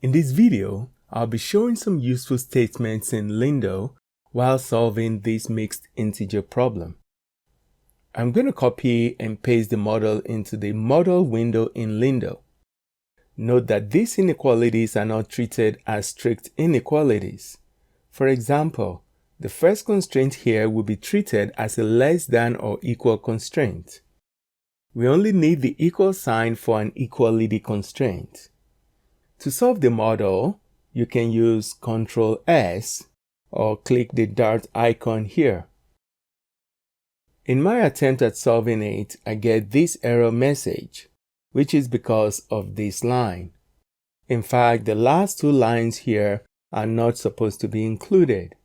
In this video, I'll be showing some useful statements in LINDO while solving this mixed integer problem. I'm going to copy and paste the model into the model window in LINDO. Note that these inequalities are not treated as strict inequalities. For example, the first constraint here will be treated as a less than or equal constraint. We only need the equal sign for an equality constraint. To solve the model, you can use Ctrl S or click the dart icon here. In my attempt at solving it, I get this error message, which is because of this line. In fact, the last two lines here are not supposed to be included.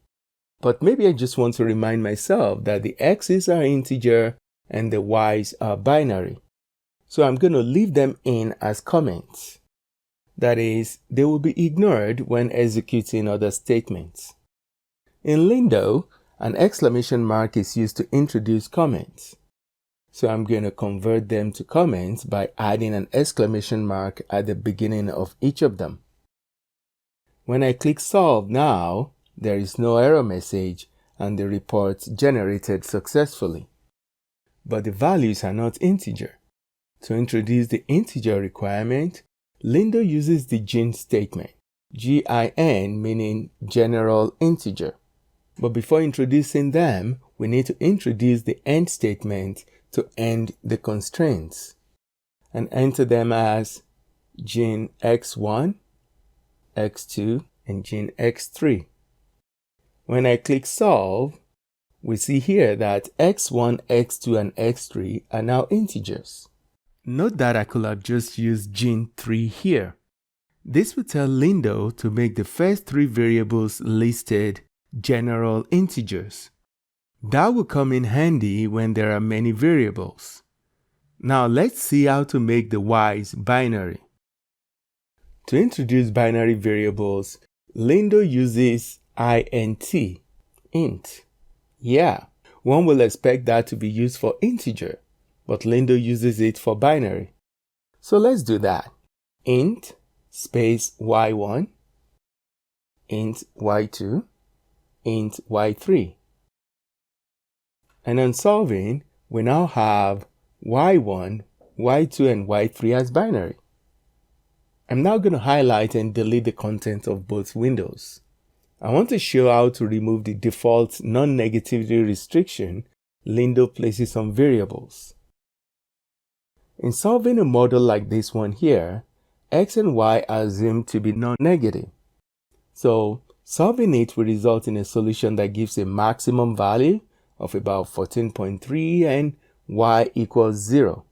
But maybe I just want to remind myself that the x's are integer and the y's are binary. So I'm going to leave them in as comments. That is, they will be ignored when executing other statements. In LINDO, an exclamation mark is used to introduce comments. So I'm going to convert them to comments by adding an exclamation mark at the beginning of each of them. When I click Solve now, there is no error message and the report generated successfully. But the values are not integer. To introduce the integer requirement, LINDO uses the GIN statement, GIN meaning general integer. But before introducing them, we need to introduce the end statement to end the constraints and enter them as GIN x1, x2, and GIN x3. When I click Solve, we see here that x1, x2, and x3 are now integers. Note that I could have just used GIN 3 here. This will tell LINDO to make the first three variables listed general integers. That will come in handy when there are many variables. Now let's see how to make the y's binary. To introduce binary variables, LINDO uses int. Yeah, one will expect that to be used for integer, but LINDO uses it for binary. So let's do that. Int space y1, int y2, int y3. And on solving, we now have y1, y2, and y3 as binary. I'm now going to highlight and delete the content of both windows. I want to show how to remove the default non-negativity restriction LINDO places on variables. In solving a model like this one here, x and y are assumed to be non-negative. So, solving it will result in a solution that gives a maximum value of about 14.3 and y equals 0.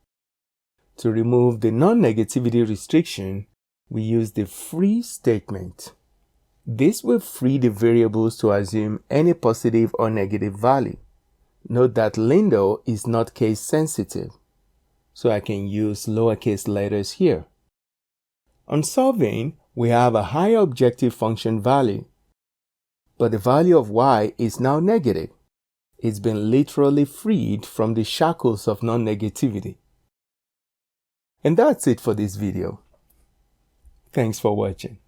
To remove the non-negativity restriction, we use the free statement. This will free the variables to assume any positive or negative value. Note that LINDO is not case sensitive, so I can use lowercase letters here. On solving, we have a higher objective function value, but the value of y is now negative. It's been literally freed from the shackles of non-negativity. And that's it for this video. Thanks for watching.